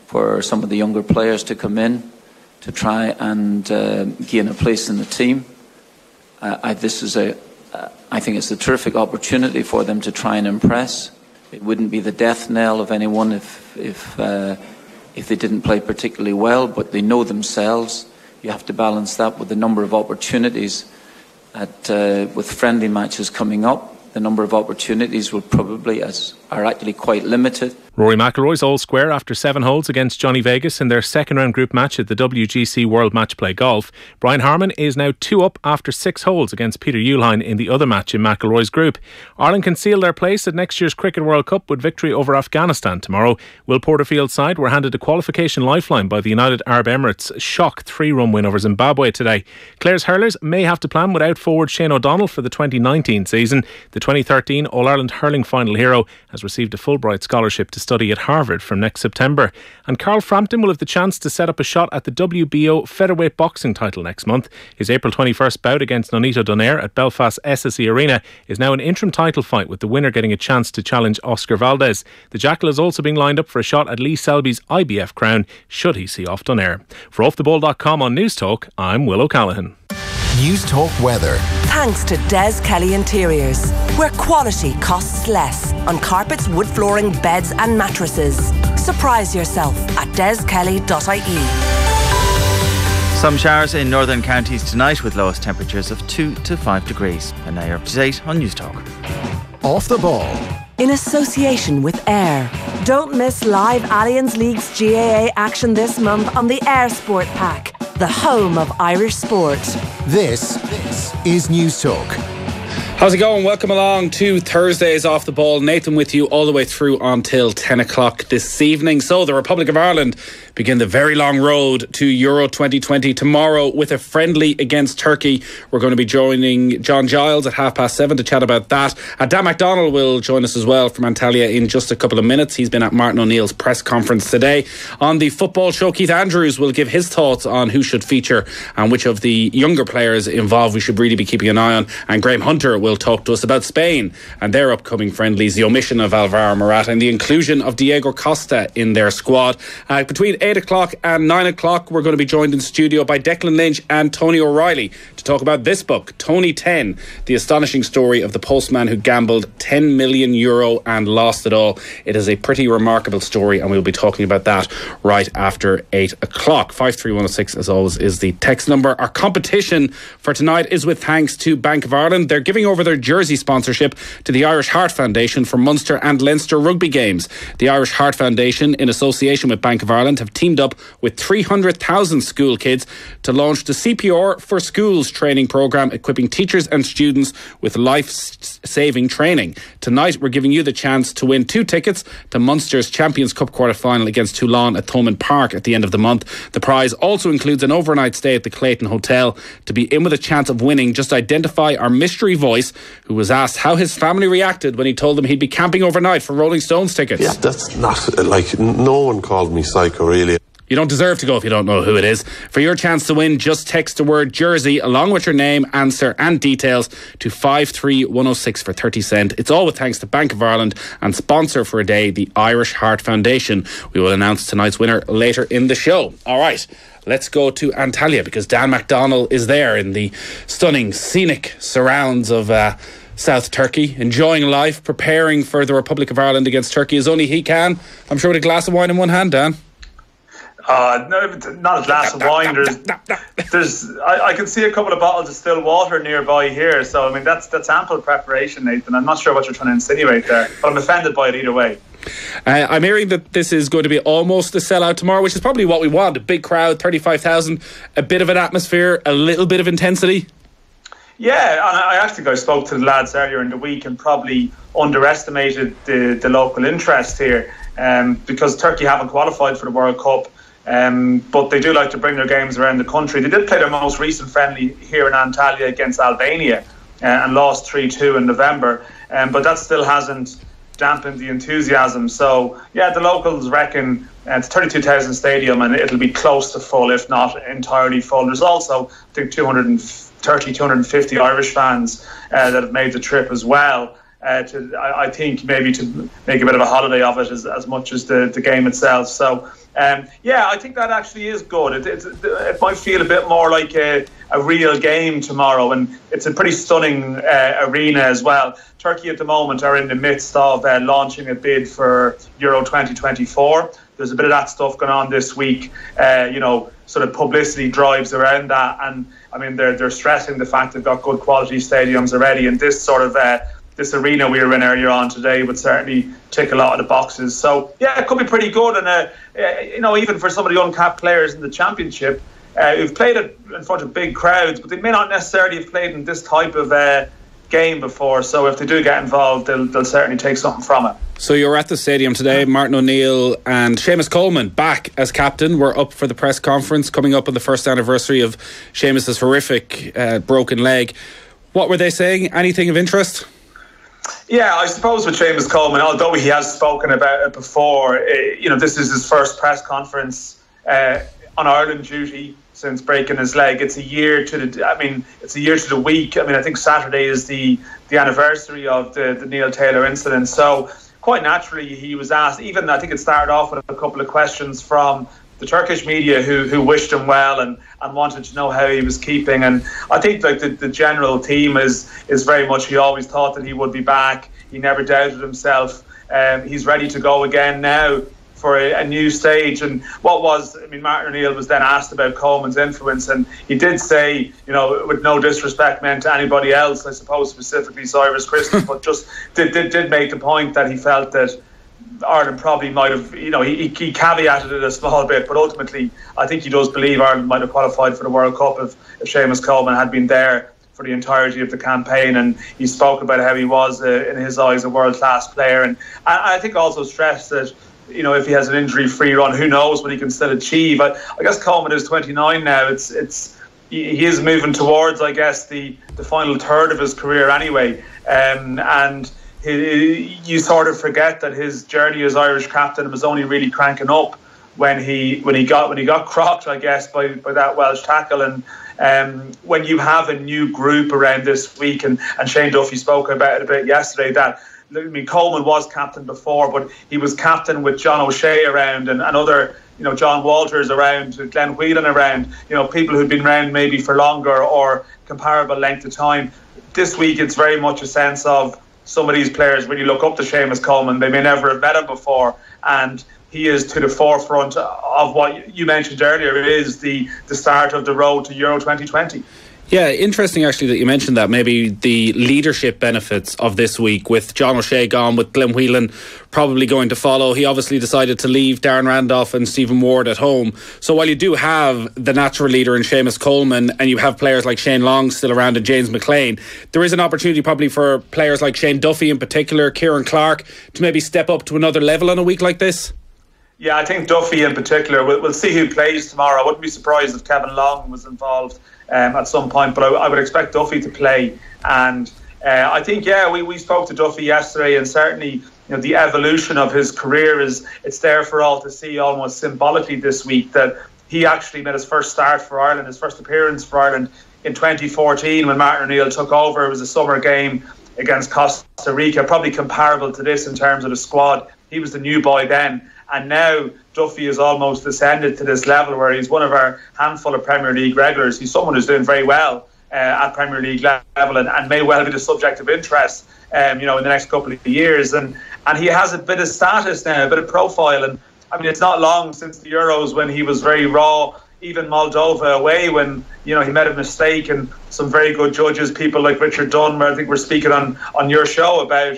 for some of the younger players to come in to try and gain a place in the team. I think it's a terrific opportunity for them to try and impress. It wouldn't be the death knell of anyone if they didn't play particularly well, but they know themselves. You have to balance that with the number of opportunities with friendly matches coming up. The number of opportunities are actually quite limited. Rory McIlroy's all square after 7 holes against Johnny Vegas in their second round group match at the WGC World Match Play Golf. Brian Harman is now 2 up after 6 holes against Peter Uihlein in the other match in McIlroy's group. Ireland can seal their place at next year's Cricket World Cup with victory over Afghanistan tomorrow. Will Porterfield's side were handed a qualification lifeline by the United Arab Emirates' shock 3-run win over Zimbabwe today. Clare's hurlers may have to plan without forward Shane O'Donnell for the 2019 season. The 2013 All-Ireland hurling final hero has received a Fulbright scholarship to study at Harvard from next September. And Carl Frampton will have the chance to set up a shot at the WBO featherweight boxing title next month. His April 21st bout against Nonito Donaire at Belfast SSE Arena is now an interim title fight, with the winner getting a chance to challenge Oscar Valdez. The Jackal is also being lined up for a shot at Lee Selby's IBF crown should he see off Donaire. For offtheball.com on News Talk, I'm Will O'Callaghan. News Talk weather. Thanks to Des Kelly Interiors, where quality costs less on carpets, wood flooring, beds and mattresses. Surprise yourself at deskelly.ie. Some showers in northern counties tonight with lowest temperatures of 2 to 5 degrees. And now you're up to date on News Talk. Off the ball. In association with AIR. Don't miss live Allianz League's GAA action this month on the AIR Sport Pack, the home of Irish sport. This is News Talk. How's it going? Welcome along to Thursday's Off the Ball. Nathan with you all the way through until 10 o'clock this evening. So the Republic of Ireland begin the very long road to Euro 2020 tomorrow with a friendly against Turkey. We're going to be joining John Giles at 7:30 to chat about that. Dan McDonnell will join us as well from Antalya in just a couple of minutes. He's been at Martin O'Neill's press conference today. On the football show, Keith Andrews will give his thoughts on who should feature and which of the younger players involved we should really be keeping an eye on. And Graham Hunter will talk to us about Spain and their upcoming friendlies, the omission of Alvaro Morata and the inclusion of Diego Costa in their squad. Between 8 o'clock and 9 o'clock, we're going to be joined in studio by Declan Lynch and Tony O'Reilly to talk about this book, Tony 10, the astonishing story of the postman who gambled €10 million and lost it all. It is a pretty remarkable story, and we'll be talking about that right after 8 o'clock. 53106, as always, is the text number. Our competition for tonight is with thanks to Bank of Ireland. They're giving over their jersey sponsorship to the Irish Heart Foundation for Munster and Leinster rugby games. The Irish Heart Foundation, in association with Bank of Ireland, have teamed up with 300,000 school kids to launch the CPR for Schools training programme, equipping teachers and students with life-saving training. Tonight, we're giving you the chance to win 2 tickets to Munster's Champions Cup quarter-final against Toulon at Thomond Park at the end of the month. The prize also includes an overnight stay at the Clayton Hotel. To be in with a chance of winning, just identify our mystery voice who was asked how his family reacted when he told them he'd be camping overnight for Rolling Stones tickets. Yeah, that's not, no one called me psycho, really. You don't deserve to go if you don't know who it is. For your chance to win, just text the word jersey along with your name, answer and details to 53106 for 30 cents. It's all with thanks to Bank of Ireland and sponsor for a day, the Irish Heart Foundation. We will announce tonight's winner later in the show. All right, let's go to Antalya because Dan McDonnell is there in the stunning, scenic surrounds of South Turkey, enjoying life, preparing for the Republic of Ireland against Turkey as only he can. I'm sure with a glass of wine in one hand, Dan. No, not a glass of wine. I can see a couple of bottles of still water nearby here. So, I mean, that's ample preparation, Nathan. I'm not sure what you're trying to insinuate there, but I'm offended by it either way. I'm hearing that this is going to be almost a sellout tomorrow, which is probably what we want. A big crowd, 35,000, a bit of an atmosphere, a little bit of intensity. Yeah, and I actually spoke to the lads earlier in the week and probably underestimated the local interest here because Turkey haven't qualified for the World Cup. But they do like to bring their games around the country. They did play their most recent friendly here in Antalya against Albania and lost 3-2 in November. But that still hasn't dampened the enthusiasm. So, yeah, the locals reckon it's a 32,000 stadium and it'll be close to full, if not entirely full. There's also, I think, 250 Irish fans that have made the trip as well. I think maybe to make a bit of a holiday of it as much as the game itself. So I think that actually is good. It might feel a bit more like a real game tomorrow, and it's a pretty stunning arena as well. Turkey at the moment are in the midst of launching a bid for Euro 2024. There's a bit of that stuff going on this week, sort of publicity drives around that, and I mean they're stressing the fact they've got good quality stadiums already, and this sort of this arena we were in earlier on today would certainly tick a lot of the boxes. So yeah, it could be pretty good, and even for some of the uncapped players in the championship who've played it in front of big crowds, but they may not necessarily have played in this type of game before. So if they do get involved, they'll certainly take something from it. So you're at the stadium today. Martin O'Neill and Seamus Coleman back as captain. We're up for the press conference coming up on the first anniversary of Seamus's horrific broken leg. What were they saying? Anything of interest? Yeah, I suppose with Seamus Coleman, although he has spoken about it before, this is his first press conference on Ireland duty since breaking his leg. It's a year to the week. I mean, I think Saturday is the anniversary of the Neil Taylor incident. So quite naturally, he was asked, even I think it started off with a couple of questions from the Turkish media who wished him well and wanted to know how he was keeping. And I think like the general theme is very much he always thought that he would be back. He never doubted himself. He's ready to go again now for a new stage. And Martin O'Neill was then asked about Coleman's influence, and he did say, with no disrespect meant to anybody else, I suppose specifically Cyrus Christie, but just did make the point that he felt that Ireland probably might have, he caveated it a small bit, but ultimately I think he does believe Ireland might have qualified for the World Cup if Seamus Coleman had been there for the entirety of the campaign. And he spoke about how he was, in his eyes, a world-class player. And I think also stressed that, if he has an injury-free run, who knows what he can still achieve. I guess Coleman is 29 now. He is moving towards, I guess, the final third of his career anyway. And you sort of forget that his journey as Irish captain was only really cranking up when he got crocked, I guess, by that Welsh tackle. And when you have a new group around this week, and Shane Duffy spoke about it a bit yesterday, that Coleman was captain before, but he was captain with John O'Shea around and other, John Walters around, Glenn Whelan around, people who'd been around maybe for longer or comparable length of time. This week, it's very much a sense of some of these players really look up to Seamus Coleman. They may never have met him before, and he is to the forefront of what you mentioned earlier. It is the start of the road to Euro 2020. Yeah, interesting actually that you mentioned that. Maybe the leadership benefits of this week, with John O'Shea gone, with Glenn Whelan probably going to follow. He obviously decided to leave Darren Randolph and Stephen Ward at home. So while you do have the natural leader in Seamus Coleman, and you have players like Shane Long still around and James McLean, there is an opportunity probably for players like Shane Duffy in particular, Kieran Clark, to maybe step up to another level on a week like this. Yeah, I think Duffy in particular, we'll see who plays tomorrow. I wouldn't be surprised if Kevin Long was involved at some point, but I would expect Duffy to play. And I think, we spoke to Duffy yesterday, and certainly the evolution of his career it's there for all to see, almost symbolically this week, that he actually made his first start for Ireland, his first appearance for Ireland in 2014 when Martin O'Neill took over. It was a summer game against Costa Rica, probably comparable to this in terms of the squad. He was the new boy then. And now Duffy has almost ascended to this level where he's one of our handful of Premier League regulars. He's someone who's doing very well at Premier League level and may well be the subject of interest, in the next couple of years. And he has a bit of status now, a bit of profile. And I mean, it's not long since the Euros when he was very raw, even Moldova away, when, he made a mistake, and some very good judges, people like Richard Dunn, I think we're speaking on your show about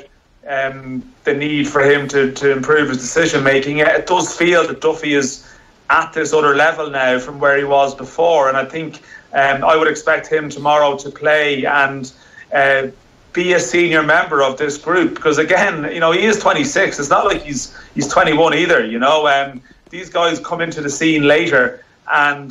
the need for him to improve his decision making. It does feel that Duffy is at this other level now from where he was before, and I think I would expect him tomorrow to play and be a senior member of this group, because again, he is 26. It's not like he's 21 either. These guys come into the scene later, and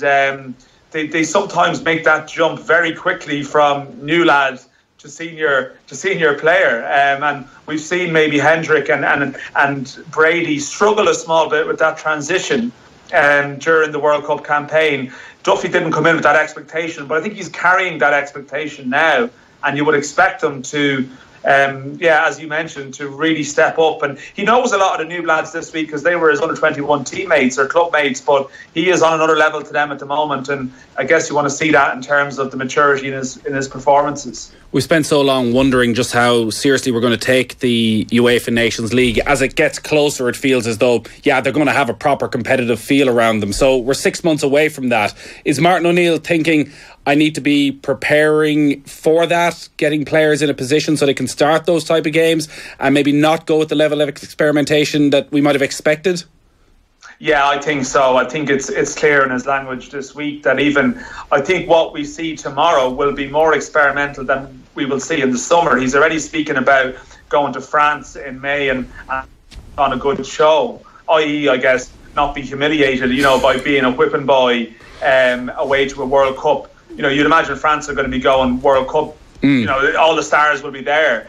they sometimes make that jump very quickly from new lads to senior player, and we've seen maybe Hendrick and Brady struggle a small bit with that transition during the World Cup campaign. Duffy didn't come in with that expectation, but I think he's carrying that expectation now, and you would expect him to as you mentioned, to really step up. And he knows a lot of the new lads this week because they were his under-21 teammates or club mates, but he is on another level to them at the moment. And I guess you want to see that in terms of the maturity in his performances. We spent so long wondering just how seriously we're going to take the UEFA Nations League. As it gets closer, it feels as though, they're going to have a proper competitive feel around them. So we're 6 months away from that. Is Martin O'Neill thinking, I need to be preparing for that, getting players in a position so they can start those type of games and maybe not go with the level of experimentation that we might have expected? Yeah, I think so. I think it's clear in his language this week that even I think what we see tomorrow will be more experimental than we will see in the summer. He's already speaking about going to France in May and on a good show, i.e., I guess, not be humiliated, by being a whipping boy away to a World Cup. You'd imagine France are going to be going World Cup. All the stars will be there.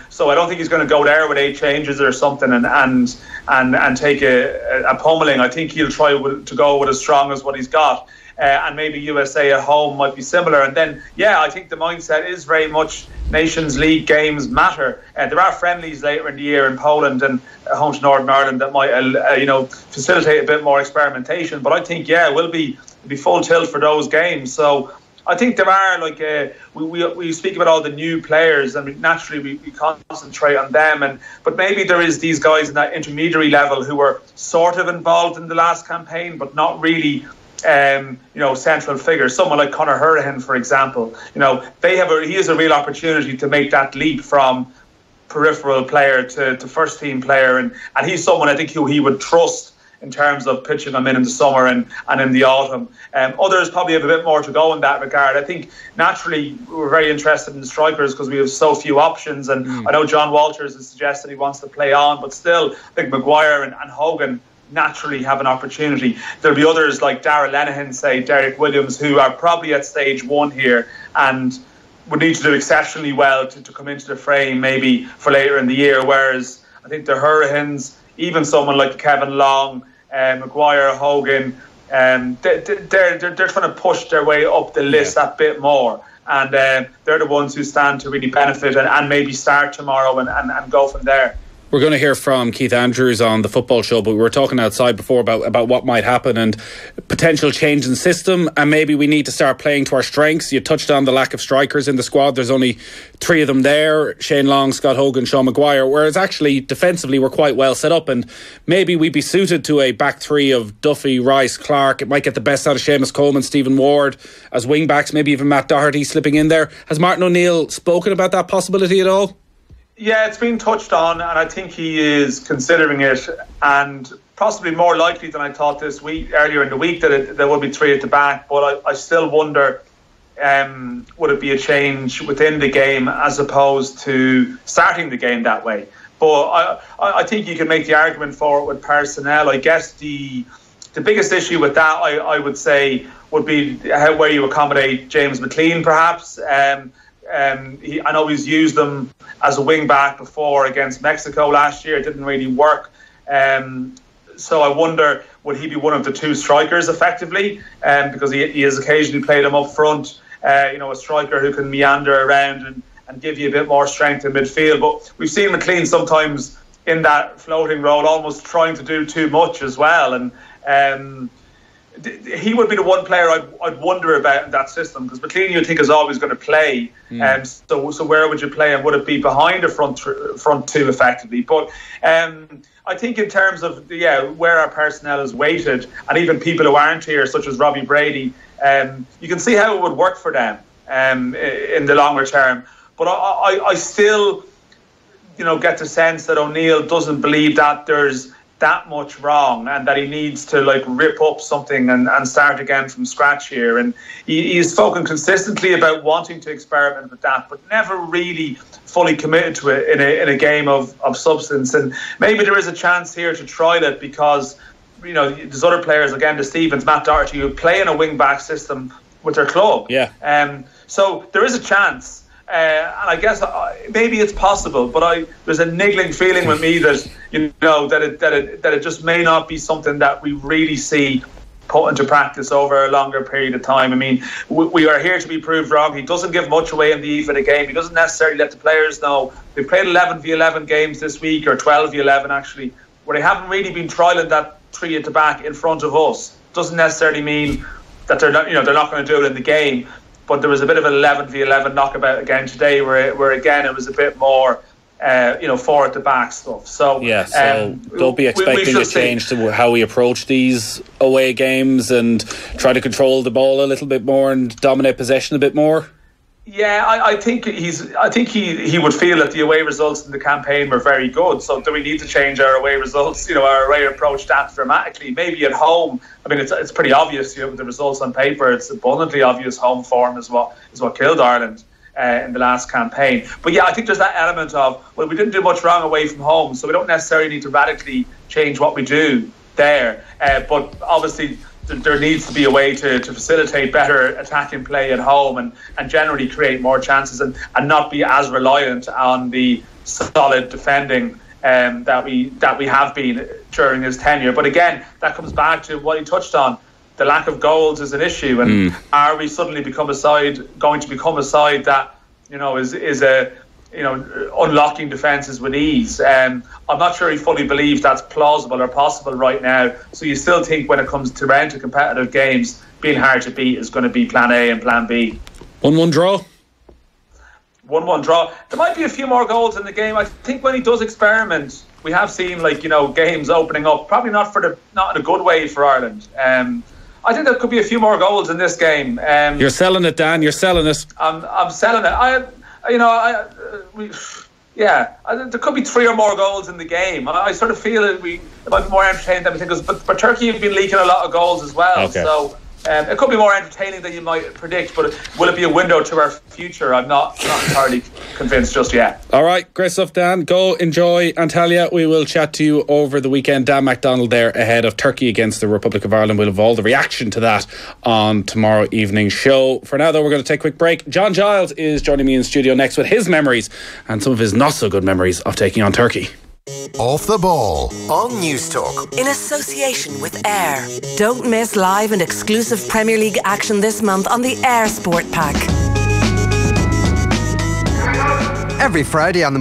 So I don't think he's going to go there with 8 changes or something and take a pummeling. I think he'll try to go with as strong as what he's got. And maybe USA at home might be similar. And then, I think the mindset is very much Nations League games matter. There are friendlies later in the year in Poland and home to Northern Ireland that might, facilitate a bit more experimentation. But I think, it'll be full tilt for those games. So I think there are we speak about all the new players. I mean, naturally we concentrate on them, but maybe there is these guys in that intermediary level who were sort of involved in the last campaign, but not really. Central figures. Someone like Conor Hurrihan, for example. He has a real opportunity to make that leap from peripheral player to first team player, and he's someone I think who he would trust in terms of pitching him in the summer and in the autumn. Others probably have a bit more to go in that regard. I think naturally we're very interested in the strikers because we have so few options, and I know John Walters has suggested he wants to play on, but still I think Maguire and Hogan naturally have an opportunity. There'll be others like Darragh Lenihan, say Derek Williams, who are probably at stage 1 here and would need to do exceptionally well to come into the frame maybe for later in the year, whereas I think the Hurrihans, even someone like Kevin Long, Maguire, Hogan, they're trying to push their way up the list that bit more, and they're the ones who stand to really benefit and maybe start tomorrow and go from there. We're going to hear from Keith Andrews on the football show, but we were talking outside before about what might happen and potential change in system, and maybe we need to start playing to our strengths. You touched on the lack of strikers in the squad. There's only 3 of them there, Shane Long, Scott Hogan, Sean Maguire, whereas actually defensively we're quite well set up, and maybe we'd be suited to a back 3 of Duffy, Rice, Clark. It might get the best out of Seamus Coleman, Stephen Ward as wing backs, maybe even Matt Doherty slipping in there. Has Martin O'Neill spoken about that possibility at all? Yeah, it's been touched on, and I think he is considering it, and possibly more likely than I thought earlier in the week that there will be 3 at the back. But I still wonder, would it be a change within the game as opposed to starting the game that way? But I think you can make the argument for it with personnel. I guess the biggest issue with that, I would say, would be where you accommodate James McLean, perhaps. I know he's used them as a wing back before against Mexico last year. It didn't really work. So I wonder, would he be one of the 2 strikers effectively? Because he has occasionally played him up front, a striker who can meander around and give you a bit more strength in midfield. But we've seen McLean sometimes in that floating role almost trying to do too much as well. And he would be the one player I'd wonder about in that system, because McLean you think is always going to play. So where would you play, and would it be behind the front 2 effectively? But I think in terms of where our personnel is weighted, and even people who aren't here, such as Robbie Brady, you can see how it would work for them in the longer term. But I still, get the sense that O'Neill doesn't believe that there's that much wrong, and that he needs to rip up something and start again from scratch here. And he's spoken consistently about wanting to experiment with that, but never really fully committed to it in a game of substance. And maybe there is a chance here to try that, because there's other players, again, the Stevens, Matt Doherty, who play in a wing back system with their club. So there is a chance. And I guess maybe it's possible, but there's a niggling feeling with me that that it just may not be something that we really see put into practice over a longer period of time. I mean, we are here to be proved wrong. He doesn't give much away in the eve of the game. He doesn't necessarily let the players know. They've played 11v11 games this week, or 12v11 actually, where they haven't really been trialling that 3 at the back in front of us. Doesn't necessarily mean that they're not going to do it in the game. But there was a bit of an 11v11 knockabout again today, where again it was a bit more, 4 at the back stuff. So don't be expecting a change to how we approach these away games and try to control the ball a little bit more and dominate possession a bit more. Yeah, I think he would feel that the away results in the campaign were very good. So do we need to change our away results? Our away approach that dramatically? Maybe at home. I mean, it's pretty obvious. With the results on paper, it's abundantly obvious. Home form is what killed Ireland in the last campaign. But yeah, I think there's that element of, well, we didn't do much wrong away from home, so we don't necessarily need to radically change what we do there. But obviously, there needs to be a way to facilitate better attacking play at home and generally create more chances and not be as reliant on the solid defending that we have been during his tenure. But again, that comes back to what he touched on. The lack of goals is an issue, and are we suddenly going to become a side that is unlocking defences with ease? I'm not sure he fully believes that's plausible or possible right now. So you still think when it comes to round to competitive games, being hard to beat is going to be plan A and plan B. 1-1 draw. 1-1 draw. There might be a few more goals in the game. I think when he does experiment, we have seen games opening up. Probably not in a good way for Ireland. I think there could be a few more goals in this game. You're selling it, Dan. You're selling it. I'm selling it. There could be 3 or more goals in the game. I sort of feel it might be more entertaining than we think. But Turkey have been leaking a lot of goals as well. Okay. So it could be more entertaining than you might predict. But will it be a window to our future? I'm not entirely convinced just yet. All right, great stuff, Dan. Go enjoy Antalya. We will chat to you over the weekend. Dan McDonnell there ahead of Turkey against the Republic of Ireland. We'll have all the reaction to that on tomorrow evening's show. For now, though, we're going to take a quick break. John Giles is joining me in studio next with his memories and some of his not so good memories of taking on Turkey. Off the Ball on News Talk in association with Air. Don't miss live and exclusive Premier League action this month on the Air Sport Pack. Every Friday on the